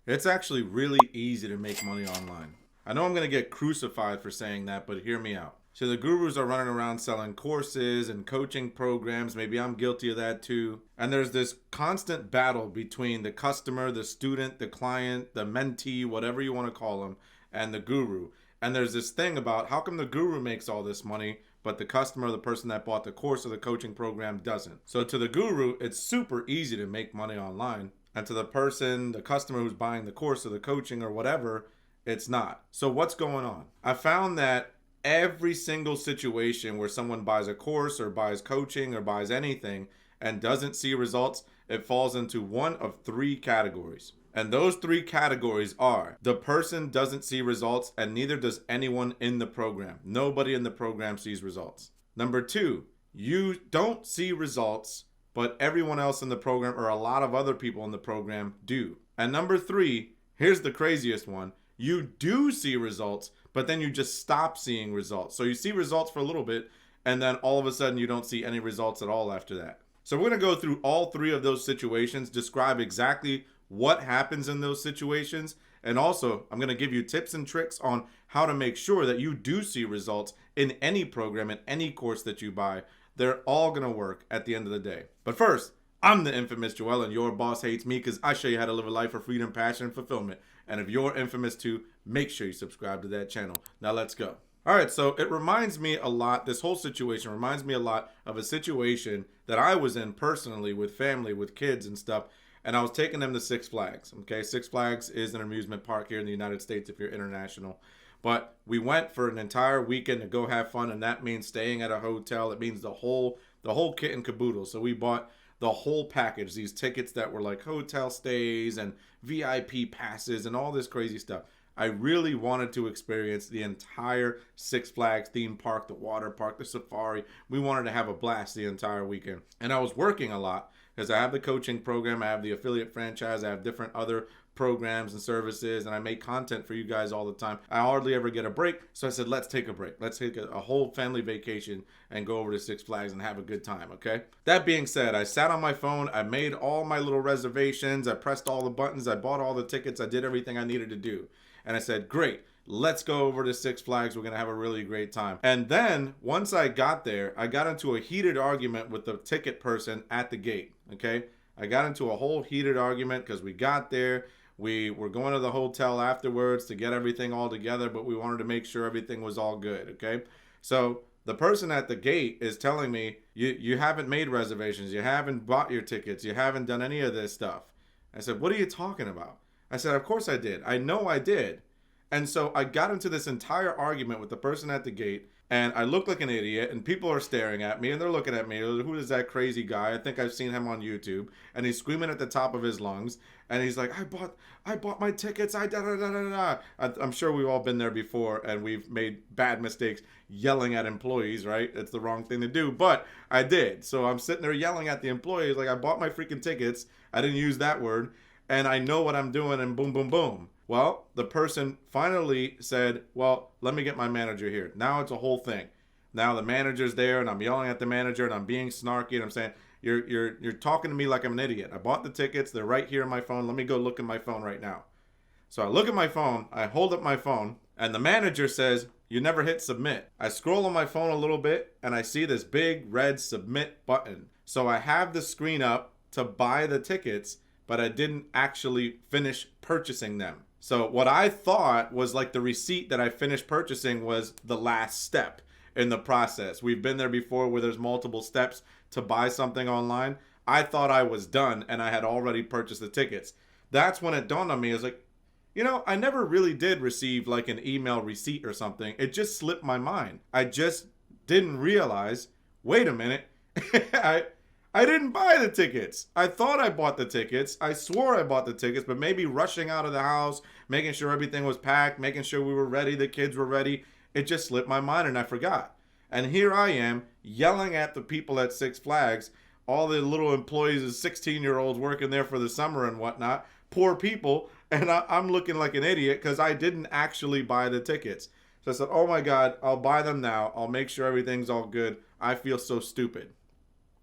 It's actually really easy to make money online. I know I'm going to get crucified for saying that, but hear me out. So the gurus are running around selling courses and coaching programs. Maybe I'm guilty of that too. And there's this constant battle between the customer, the student, the client, the mentee, whatever you want to call them, and the guru. And there's this thing about how come the guru makes all this money, but the customer, the person that bought the course or the coaching program doesn't. So to the guru, it's super easy to make money online. And to the person, the customer who's buying the course or the coaching or whatever, it's not. So what's going on? I found that every single situation where someone buys a course or buys coaching or buys anything and doesn't see results, it falls into one of three categories. And those three categories are: the person doesn't see results and neither does anyone in the program. Nobody in the program sees results. Number two, you don't see results, but everyone else in the program or a lot of other people in the program do. And number three, here's the craziest one: you do see results, but then you just stop seeing results. So you see results for a little bit, and then all of a sudden you don't see any results at all after that. So we're going to go through all three of those situations, describe exactly what happens in those situations, and also I'm going to give you tips and tricks on how to make sure that you do see results in any program, in any course that you buy. They're all going to work at the end of the day. But first, I'm the infamous Joel, and your boss hates me because I show you how to live a life of freedom, passion, and fulfillment. And if you're infamous too, make sure you subscribe to that channel. Now let's go. All right, so it reminds me a lot, this whole situation reminds me a lot of a situation that I was in personally with family, with kids and stuff. And I was taking them to Six Flags. Okay, Six Flags is an amusement park here in the United States if you're international. But we went for an entire weekend to go have fun, and that means staying at a hotel. It means the whole kit and caboodle. So we bought the whole package, these tickets that were like hotel stays and VIP passes and all this crazy stuff. I really wanted to experience the entire Six Flags theme park, the water park, the safari. We wanted to have a blast the entire weekend. And I was working a lot because I have the coaching program, I have the affiliate franchise, I have different other programs and services, and I make content for you guys all the time. I hardly ever get a break, so I said, let's take a break. Let's take a whole family vacation and go over to Six Flags and have a good time, okay? That being said, I sat on my phone, I made all my little reservations, I pressed all the buttons, I bought all the tickets, I did everything I needed to do. And I said, great, let's go over to Six Flags. We're going to have a really great time. And then once I got there, I got into a heated argument with the ticket person at the gate, okay? I got into a whole heated argument because we got there. We were going to the hotel afterwards to get everything all together, but we wanted to make sure everything was all good, okay? So the person at the gate is telling me, you haven't made reservations, you haven't bought your tickets, you haven't done any of this stuff. I said, what are you talking about? I said, of course I did. I know I did. And so I got into this entire argument with the person at the gate, and I looked like an idiot, and people are staring at me, and they're looking at me. Who is that crazy guy? I think I've seen him on YouTube. And he's screaming at the top of his lungs, and he's like, I bought my tickets, I'm sure we've all been there before, and we've made bad mistakes yelling at employees, right? It's the wrong thing to do, but I did. So I'm sitting there yelling at the employees like, I bought my freaking tickets. I didn't use that word, and I know what I'm doing, and boom, boom, boom. Well, the person finally said, well, let me get my manager here. Now it's a whole thing. Now the manager's there, and I'm yelling at the manager, and I'm being snarky, and I'm saying, you're talking to me like I'm an idiot. I bought the tickets. They're right here on my phone. Let me go look at my phone right now. So I look at my phone. I hold up my phone, and the manager says, you never hit submit. I scroll on my phone a little bit, and I see this big red submit button. So I have the screen up to buy the tickets, but I didn't actually finish purchasing them. So what I thought was like the receipt that I finished purchasing was the last step in the process. We've been there before where there's multiple steps to buy something online. I thought I was done and I had already purchased the tickets. That's when it dawned on me. I was like, I never really did receive like an email receipt or something. It just slipped my mind. I just didn't realize, wait a minute, I didn't buy the tickets. I thought I bought the tickets. I swore I bought the tickets, but maybe rushing out of the house, making sure everything was packed, making sure we were ready, the kids were ready. It just slipped my mind and I forgot. And here I am yelling at the people at Six Flags, all the little employees, 16-year-olds working there for the summer and whatnot, poor people, and I'm looking like an idiot because I didn't actually buy the tickets. So I said, oh my God, I'll buy them now. I'll make sure everything's all good. I feel so stupid.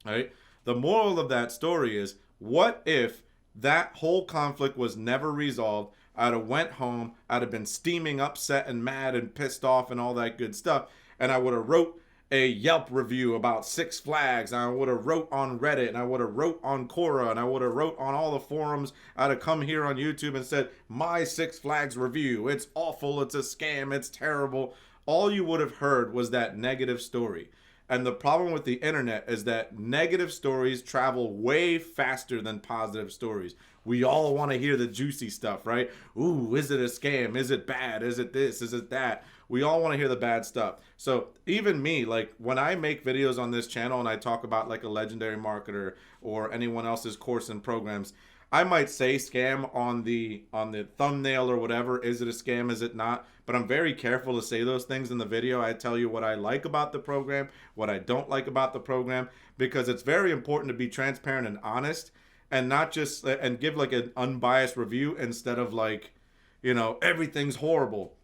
All right? The moral of that story is, what if That whole conflict was never resolved. I'd have went home, I'd have been steaming upset and mad and pissed off and all that good stuff, and I would have wrote a Yelp review about Six Flags, and I would have wrote on Reddit, and I would have wrote on Quora, and I would have wrote on all the forums. I'd have come here on YouTube and said, my Six Flags review, it's awful, it's a scam, it's terrible. All you would have heard was that negative story. And the problem with the internet is that negative stories travel way faster than positive stories. We all want to hear the juicy stuff, right? Ooh, is it a scam? Is it bad? Is it this? Is it that? We all want to hear the bad stuff. So even me, like when I make videos on this channel and I talk about like a legendary marketer or anyone else's course and programs, I might say scam on the thumbnail or whatever. Is it a scam? Is it not? But I'm very careful to say those things in the video. I tell you what I like about the program, what I don't like about the program, because it's very important to be transparent and honest and not just and give like an unbiased review instead of like, everything's horrible.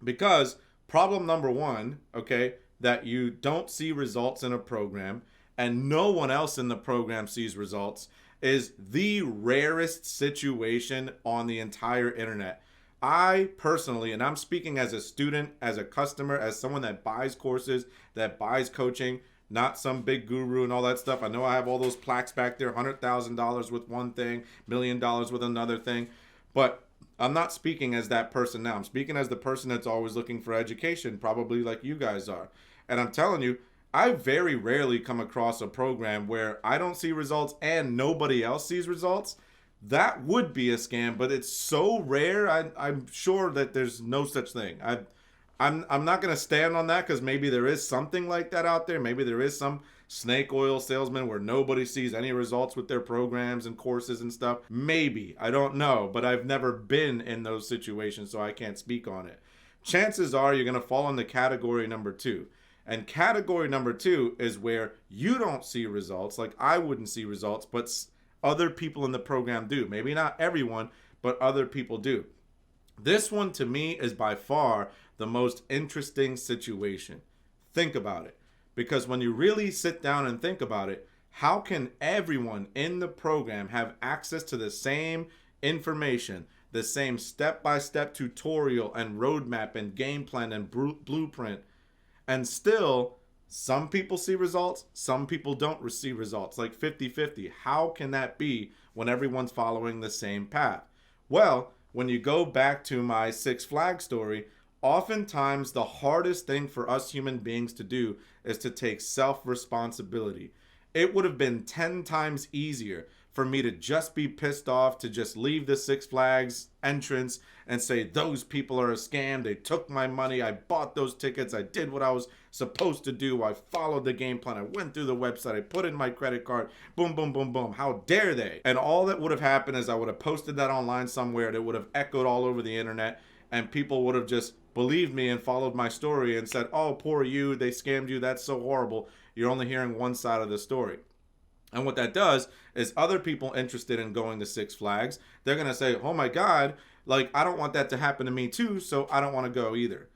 Because problem number one, okay, that you don't see results in a program and no one else in the program sees results is the rarest situation on the entire internet. I personally, and I'm speaking as a student, as a customer, as someone that buys courses, that buys coaching, not some big guru and all that stuff. I know I have all those plaques back there, $100,000 with one thing, $1 million with another thing. But I'm not speaking as that person now. I'm speaking as the person that's always looking for education, probably like you guys are. And I'm telling you, I very rarely come across a program where I don't see results and nobody else sees results. That would be a scam, but it's so rare. I'm sure that there's no such thing. I'm not going to stand on that because maybe there is something like that out there. Maybe there is some snake oil salesman where nobody sees any results with their programs and courses and stuff. Maybe. I don't know, but I've never been in those situations, so I can't speak on it. Chances are you're going to fall into category number 2. And category number 2 is where you don't see results, like I wouldn't see results, but other people in the program do. Maybe not everyone, but other people do. This one to me is by far the most interesting situation. Think about it. Because when you really sit down and think about it, how can everyone in the program have access to the same information, the same step-by-step tutorial and roadmap and game plan and blueprint, and still some people see results, some people don't see results, like 50-50. How can that be when everyone's following the same path? Well, when you go back to my Six Flags story, oftentimes the hardest thing for us human beings to do is to take self-responsibility. It would have been 10 times easier for me to just be pissed off, to just leave the Six Flags entrance and say, those people are a scam. They took my money. I bought those tickets. I did what I was supposed to do. I followed the game plan. I went through the website. I put in my credit card. Boom, boom, boom, boom. How dare they? And all that would have happened is I would have posted that online somewhere. And it would have echoed all over the internet. And people would have just believed me and followed my story and said, oh, poor you. They scammed you. That's so horrible. You're only hearing one side of the story. And what that does is other people interested in going to Six Flags, they're going to say, oh my God, like I don't want that to happen to me too, so I don't want to go either,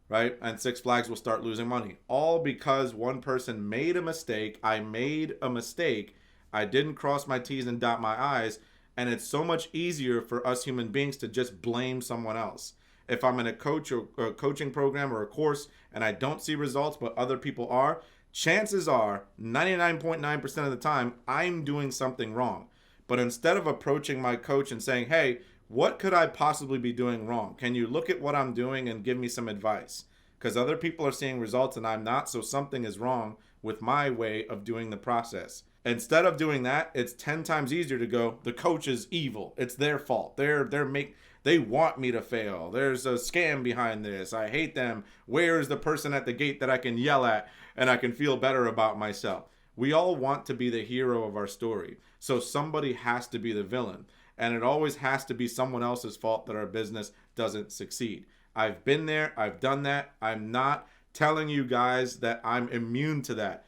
right? And Six Flags will start losing money. All because one person made a mistake. I made a mistake. I didn't cross my T's and dot my I's. And it's so much easier for us human beings to just blame someone else. If I'm in a coaching program or a course and I don't see results, but other people are, chances are 99.9% of the time I'm doing something wrong. But instead of approaching my coach and saying, hey, what could I possibly be doing wrong? Can you look at what I'm doing and give me some advice? Because other people are seeing results and I'm not, so something is wrong with my way of doing the process. Instead of doing that, it's 10 times easier to go, the coach is evil. It's their fault. They want me to fail. There's a scam behind this. I hate them. Where is the person at the gate that I can yell at and I can feel better about myself? We all want to be the hero of our story. So somebody has to be the villain. And it always has to be someone else's fault that our business doesn't succeed. I've been there. I've done that. I'm not telling you guys that I'm immune to that.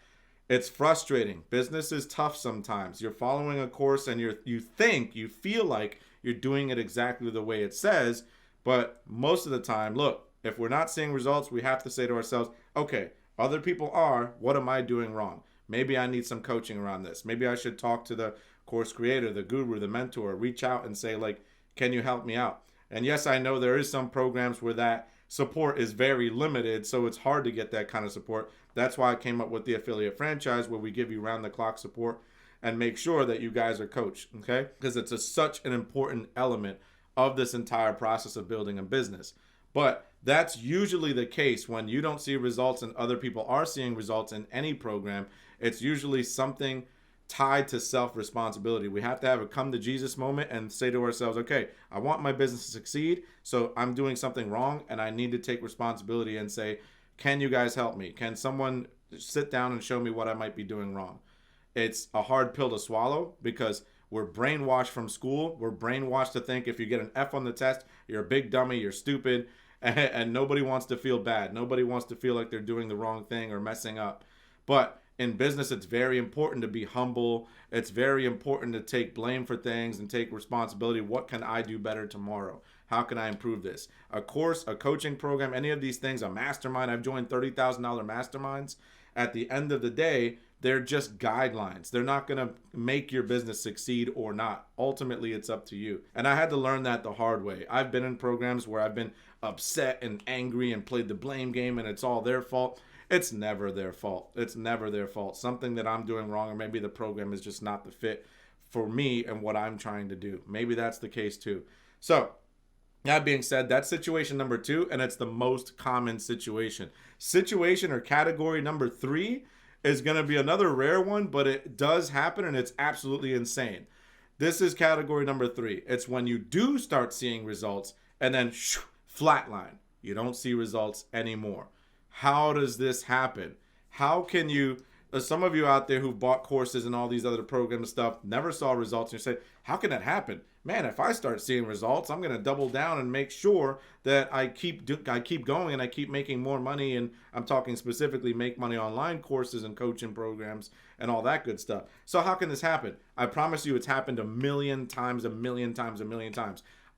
It's frustrating. Business is tough sometimes. You're following a course and you feel like you're doing it exactly the way it says, but most of the time, look, if we're not seeing results, we have to say to ourselves, okay, other people are, what am I doing wrong? Maybe I need some coaching around this. Maybe I should talk to the course creator, the guru, the mentor, reach out and say, like, can you help me out? And yes, I know there is some programs where that support is very limited, so it's hard to get that kind of support. That's why I came up with the affiliate franchise, where we give you round the clock support and make sure that you guys are coached, okay? Because it's such an important element of this entire process of building a business. But that's usually the case when you don't see results and other people are seeing results in any program. It's usually something tied to self-responsibility. We have to have a come to Jesus moment and say to ourselves, okay, I want my business to succeed, so I'm doing something wrong and I need to take responsibility and say, can you guys help me? Can someone sit down and show me what I might be doing wrong? It's a hard pill to swallow because we're brainwashed from school. We're brainwashed to think if you get an F on the test, you're a big dummy, you're stupid, and nobody wants to feel bad. Nobody wants to feel like they're doing the wrong thing or messing up. But in business, it's very important to be humble. It's very important to take blame for things and take responsibility. What can I do better tomorrow? How can I improve this? A course, a coaching program, any of these things, a mastermind. I've joined $30,000 masterminds. At the end of the day, they're just guidelines. They're not going to make your business succeed or not. Ultimately, it's up to you. And I had to learn that the hard way. I've been in programs where I've been upset and angry and played the blame game and it's all their fault. It's never their fault. It's never their fault. Something that I'm doing wrong, or maybe the program is just not the fit for me and what I'm trying to do. Maybe that's the case too. So that being said, that's situation number 2, and it's the most common situation. Situation or category number 3 is going to be another rare one, but it does happen and it's absolutely insane. This is category number 3. It's when you do start seeing results and then flatline. You don't see results anymore. How does this happen? How can you, some of you out there who've bought courses and all these other program stuff, never saw results, and you say, how can that happen? Man, if I start seeing results, I'm going to double down and make sure that I keep going and I keep making more money. And I'm talking specifically make money online courses and coaching programs and all that good stuff. So how can this happen? I promise you it's happened a million times.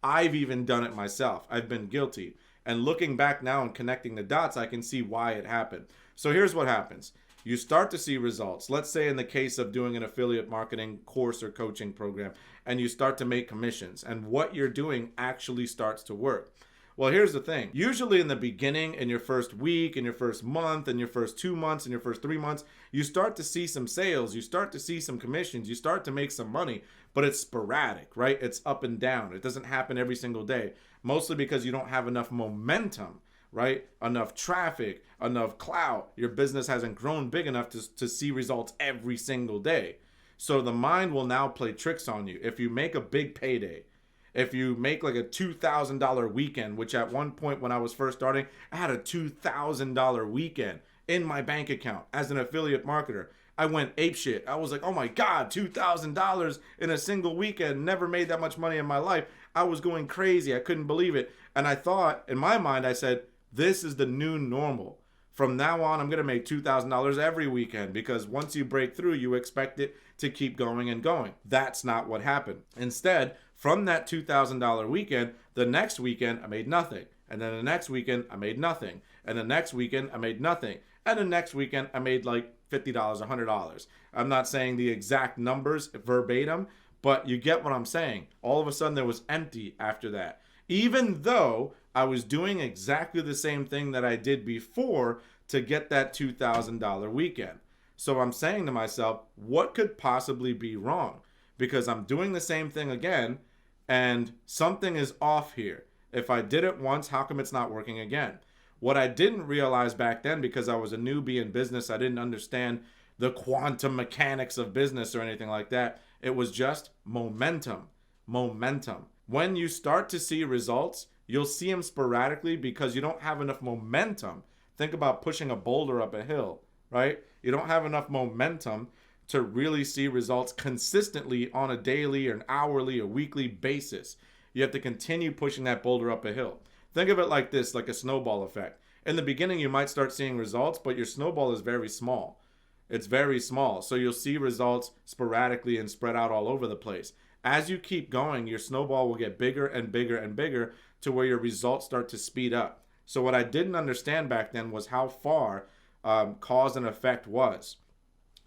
I've even done it myself. I've been guilty. And looking back now and connecting the dots, I can see why it happened. So here's what happens. You start to see results. Let's say in the case of doing an affiliate marketing course or coaching program, and you start to make commissions, and what you're doing actually starts to work. Well, here's the thing. Usually in the beginning, in your first week, in your first month, in your first 2 months, in your first 3 months, you start to see some sales, you start to see some commissions, you start to make some money, but it's sporadic, right? It's up and down. It doesn't happen every single day, mostly because you don't have enough momentum, right? Enough traffic, enough clout. Your business hasn't grown big enough to see results every single day. So the mind will now play tricks on you. If you make a big payday, if you make like a $2,000 weekend, which at one point when I was first starting, I had a $2,000 weekend in my bank account as an affiliate marketer. I went apeshit. I was like, oh my God, $2,000 in a single weekend. Never made that much money in my life. I was going crazy. I couldn't believe it. And I thought, in my mind, I said, this is the new normal. From now on, I'm going to make $2,000 every weekend because once you break through, you expect it to keep going and going. That's not what happened. Instead, from that $2,000 weekend, the next weekend, I made nothing. And then the next weekend, I made nothing. And the next weekend, I made nothing. And the next weekend, I made like $50, $100. I'm not saying the exact numbers verbatim, but you get what I'm saying. All of a sudden, there was empty after that. Even though I was doing exactly the same thing that I did before to get that $2,000 weekend. So I'm saying to myself, what could possibly be wrong? Because I'm doing the same thing again, and something is off here. If I did it once, how come it's not working again? What I didn't realize back then, because I was a newbie in business, I didn't understand the quantum mechanics of business or anything like that. It was just momentum. Momentum. When you start to see results, you'll see them sporadically because you don't have enough momentum. Think about pushing a boulder up a hill, right? You don't have enough momentum to really see results consistently on a daily or an hourly or weekly basis. You have to continue pushing that boulder up a hill. Think of it like this, like a snowball effect. In the beginning, you might start seeing results, but your snowball is very small. It's very small. So you'll see results sporadically and spread out all over the place. As you keep going, your snowball will get bigger and bigger and bigger to where your results start to speed up. So what I didn't understand back then was how far cause and effect was.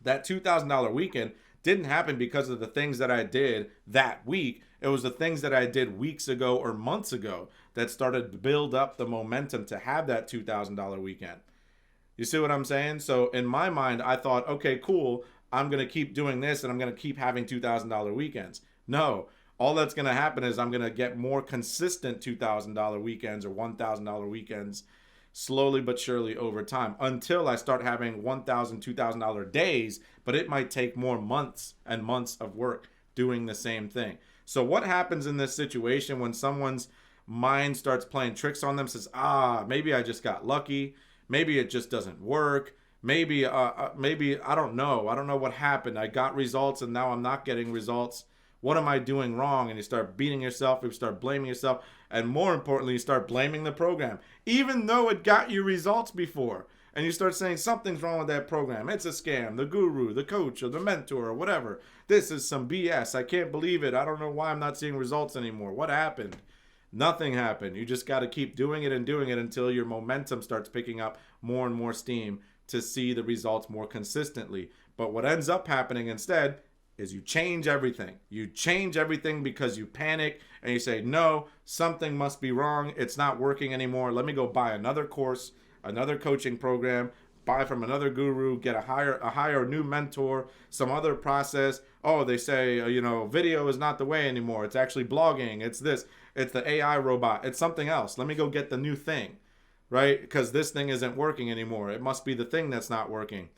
That $2,000 weekend didn't happen because of the things that I did that week. It was the things that I did weeks ago or months ago that started to build up the momentum to have that $2,000 weekend. You see what I'm saying? So in my mind, I thought, okay, cool. I'm going to keep doing this and I'm going to keep having $2,000 weekends. No, all that's going to happen is I'm going to get more consistent $2,000 weekends or $1,000 weekends slowly but surely over time until I start having $1,000, $2,000 days, but it might take more months and months of work doing the same thing. So what happens in this situation when someone's mind starts playing tricks on them, says, maybe I just got lucky. Maybe it just doesn't work. Maybe I don't know. I don't know what happened. I got results and now I'm not getting results. What am I doing wrong? And you start beating yourself, you start blaming yourself, and more importantly, you start blaming the program, even though it got you results before. And you start saying something's wrong with that program. It's a scam. The guru, the coach, or the mentor, or whatever. This is some BS. I can't believe it. I don't know why I'm not seeing results anymore. What happened? Nothing happened. You just got to keep doing it until your momentum starts picking up more and more steam to see the results more consistently. But what ends up happening instead is you change everything. You change everything because you panic and you say, no, something must be wrong. It's not working anymore. Let me go buy another course, another coaching program, buy from another guru, get a hire new mentor, some other process. Oh, they say, video is not the way anymore. It's actually blogging. It's this. It's the AI robot. It's something else. Let me go get the new thing, right? Because this thing isn't working anymore. It must be the thing that's not working.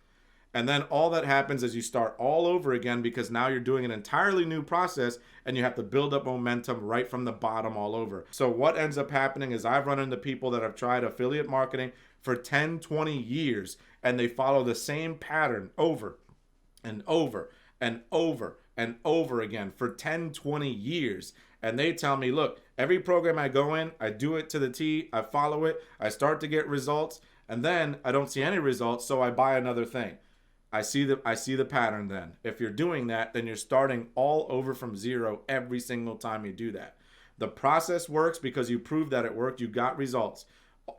And then all that happens is you start all over again because now you're doing an entirely new process and you have to build up momentum right from the bottom all over. So what ends up happening is I've run into people that have tried affiliate marketing for 10, 20 years and they follow the same pattern over and over and over and over again for 10, 20 years. And they tell me, look, every program I go in, I do it to the T, I follow it, I start to get results, and then I don't see any results, so I buy another thing. I see the pattern then. If you're doing that, then you're starting all over from zero every single time you do that. The process works because you proved that it worked. You got results.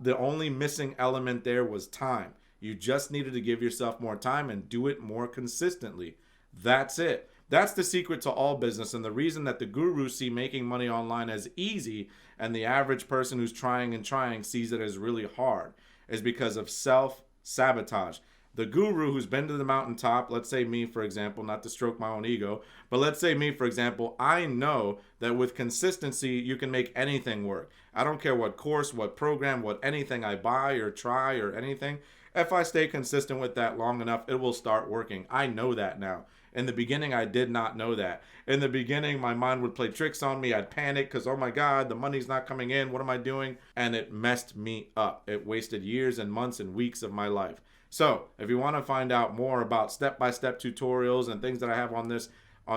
The only missing element there was time. You just needed to give yourself more time and do it more consistently. That's it. That's the secret to all business, and the reason that the gurus see making money online as easy and the average person who's trying and trying sees it as really hard is because of self-sabotage. The guru who's been to the mountaintop, let's say me, for example, not to stroke my own ego, but let's say me, for example, I know that with consistency, you can make anything work. I don't care what course, what program, what anything I buy or try or anything. If I stay consistent with that long enough, it will start working. I know that now. In the beginning, I did not know that. In the beginning, my mind would play tricks on me. I'd panic because, oh my God, the money's not coming in. What am I doing? And it messed me up. It wasted years and months and weeks of my life. So if you want to find out more about step-by-step tutorials and things that I have on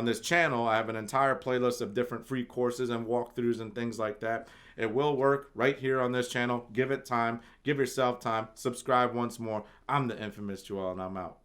this channel, I have an entire playlist of different free courses and walkthroughs and things like that. It will work right here on this channel. Give it time. Give yourself time. Subscribe once more. I'm the infamous Joel, and I'm out.